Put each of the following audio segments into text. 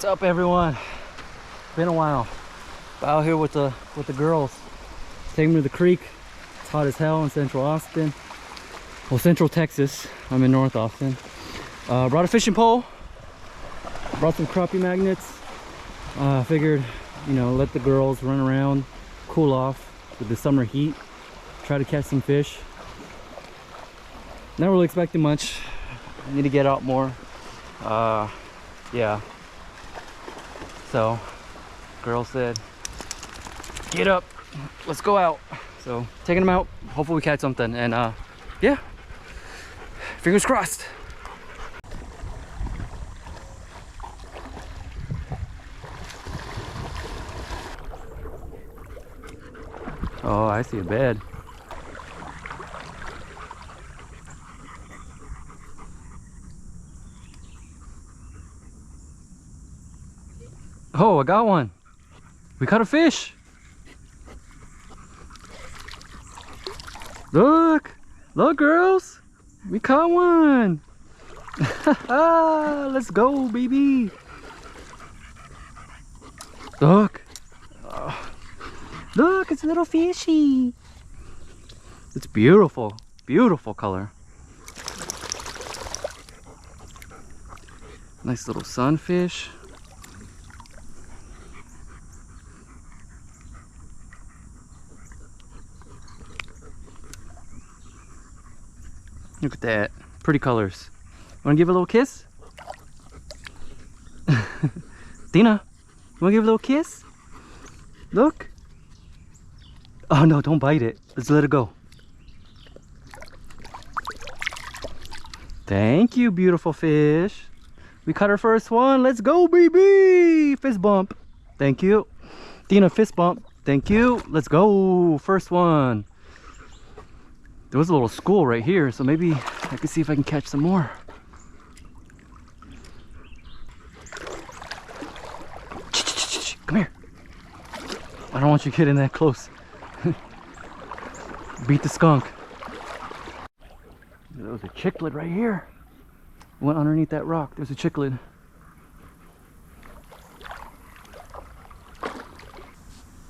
What's up, everyone? Been a while. Out here with the girls. Taking me to the creek. It's hot as hell in Central Austin. Well, Central Texas. I'm in North Austin. Brought a fishing pole. Brought some crappie magnets. Figured, you know, let the girls run around, cool off with the summer heat. Try to catch some fish. Not really expecting much. I need to get out more. Yeah. So, girl said, get up, let's go out. So, taking them out. Hopefully we catch something. And yeah, fingers crossed. Oh, I see a bed. Oh, I got one. We caught a fish. Look, look, girls. We caught one. Let's go, baby. Look. Look, it's a little fishy. It's beautiful, beautiful color. Nice little sunfish. Look at that, pretty colors. Wanna give it a little kiss? Dina, you wanna give it a little kiss? Look. Oh no, don't bite it. Let's let it go. Thank you, beautiful fish. We caught our first one. Let's go, baby. Fist bump. Thank you. Dina, fist bump. Thank you. Let's go. First one. There was a little school right here, so maybe I can see if I can catch some more. Come here. I don't want you getting that close. Beat the skunk. There was a cichlid right here. Went underneath that rock. There's a cichlid.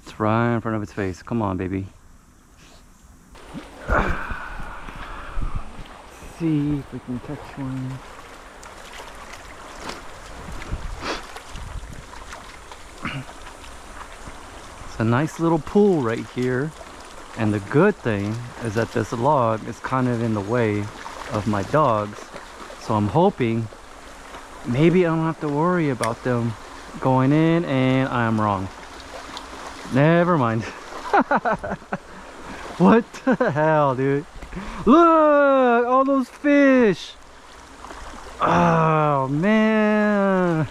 It's right in front of its face. Come on, baby. See if we can catch one. It's a nice little pool right here, and the good thing is that this log is kind of in the way of my dogs, so I'm hoping maybe I don't have to worry about them going in, and I am wrong. Never mind. What the hell, dude? Look, all those fish. Oh man.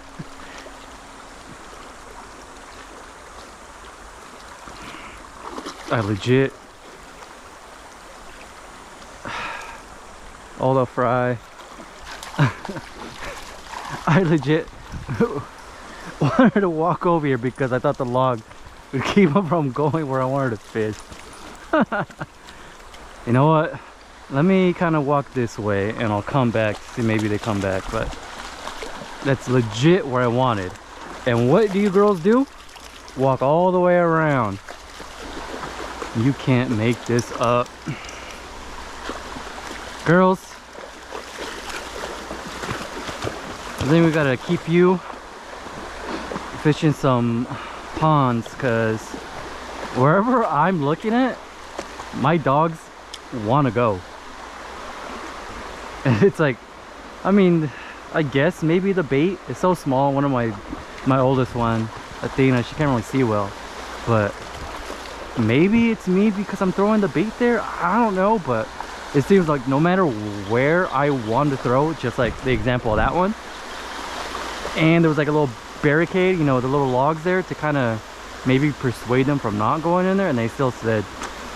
I legit all the fry. I legit wanted to walk over here because I thought the log would keep them from going where I wanted to fish. You know what? Let me kind of walk this way and I'll come back, see maybe they come back, but that's legit where I wanted. And what do you girls do? Walk all the way around. You can't make this up. Girls, I think we gotta keep you fishing some ponds, because wherever I'm looking at, my dogs want to go. And it's like, I mean, I guess maybe the bait is so small. One of my oldest one, Athena, she can't really see well, but maybe it's me because I'm throwing the bait there. I don't know, but it seems like no matter where I want to throw, just like the example of that one, and there was like a little barricade, you know, the little logs there to kind of maybe persuade them from not going in there, and they still said,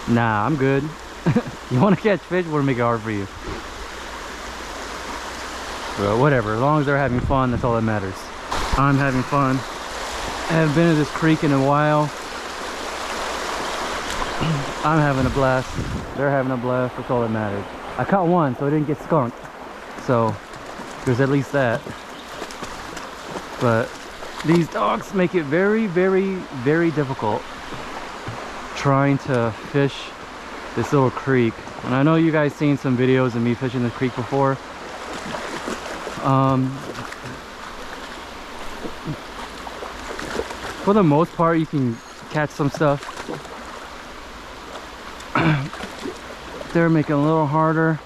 nah, I'm good. You want to catch fish, we're gonna make it hard for you. But whatever, as long as they're having fun, that's all that matters. I'm having fun. I haven't been to this creek in a while. I'm having a blast. They're having a blast, that's all that matters. I caught one, so it didn't get skunked. So there's at least that. But These dogs make it very, very, very difficult trying to fish this little creek. And I know you guys seen some videos of me fishing the creek before. For the most part, you can catch some stuff. They're making it a little harder,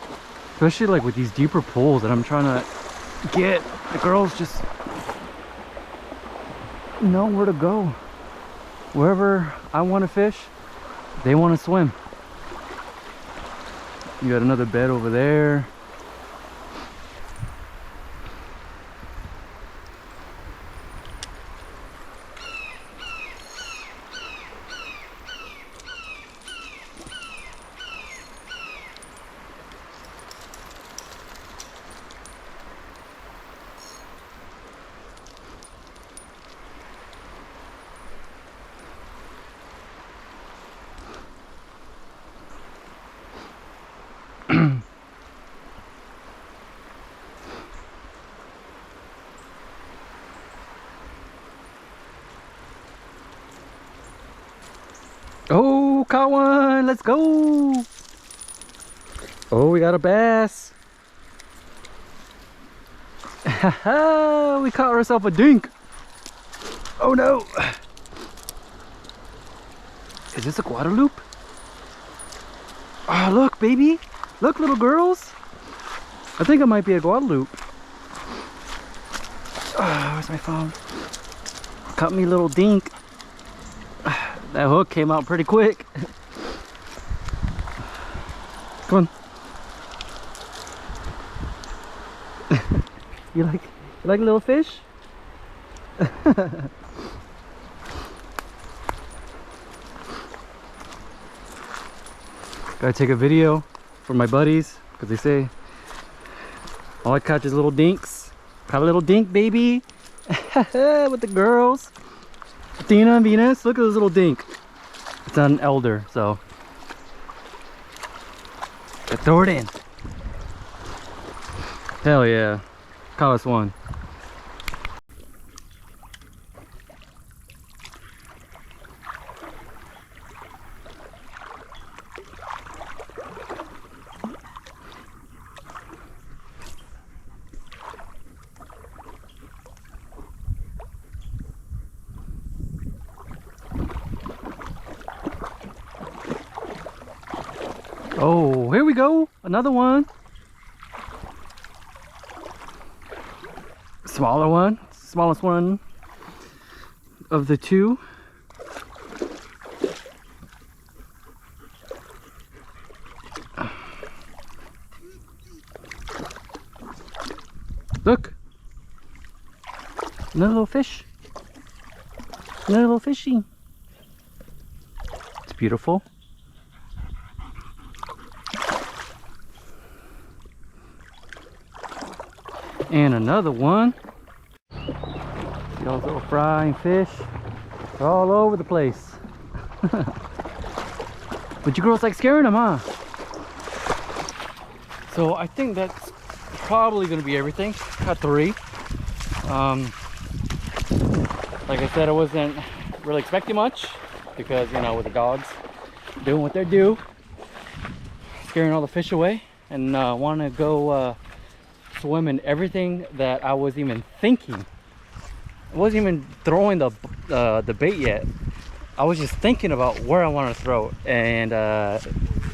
especially like with these deeper pools that I'm trying to get. The girls just know where to go. Wherever I want to fish, they want to swim. You got another bed over there. Oh, caught one. Let's go. Oh, we got a bass. We caught ourselves a dink. Oh no. Is this a Guadalupe? Oh, look, baby. Look, little girls. I think it might be a Guadalupe. Oh, where's my phone? Caught me a little dink. That hook came out pretty quick. Come on. You like little fish? Gotta take a video for my buddies because they say all I catch is little dinks. Caught a little dink, baby. With the girls. Athena and Venus, look at this little dink. It's not an elder, so let's throw it in. Hell yeah. Caught us one. Oh, here we go. Another one. Smaller one. Smallest one of the two. Look. Another little fish. Another little fishy. It's beautiful. And another one. See those little frying fish? They're all over the place. But you girls like scaring them, huh? So I think that's probably gonna be everything. Got 3. Like I said, I wasn't really expecting much because, you know, with the dogs doing what they do, scaring all the fish away, and want to go swim in everything that I was even thinking. I wasn't even throwing the bait yet. I was just thinking about where I want to throw it, and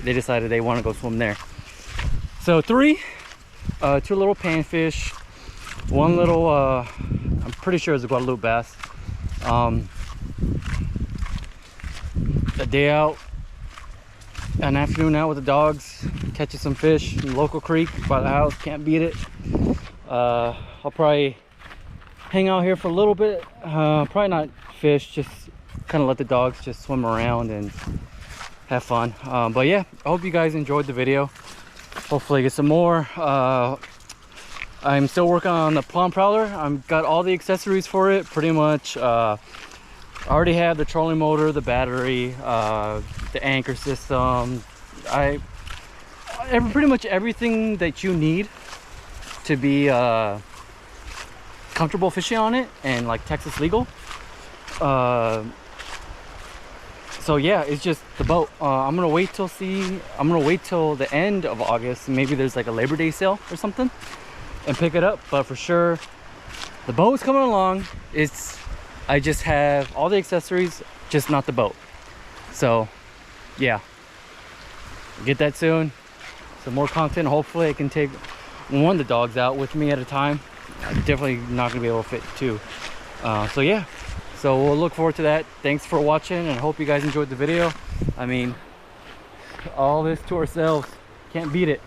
they decided they want to go swim there. So 3, 2 little panfish, 1 little I'm pretty sure it's a Guadalupe bass. A day out, an afternoon out with the dogs, catching some fish in the local creek by the house. Can't beat it. I'll probably hang out here for a little bit. Probably not fish, just kind of let the dogs just swim around and have fun. But yeah, I hope you guys enjoyed the video. Hopefully get some more. I'm still working on the palm prowler. I've got all the accessories for it pretty much. I already have the trolling motor, the battery, the anchor system. Pretty much everything that you need to be comfortable fishing on it, and like Texas legal. So yeah, it's just the boat. I'm gonna wait till the end of August. Maybe there's like a Labor Day sale or something, and pick it up. But for sure, the boat's coming along. I just have all the accessories, just not the boat. So yeah, get that soon. Some more content. Hopefully I can take one of the dogs out with me at a time. I'm definitely not gonna be able to fit two. So yeah, so we'll look forward to that. Thanks for watching, and hope you guys enjoyed the video. I mean, all this to ourselves, can't beat it.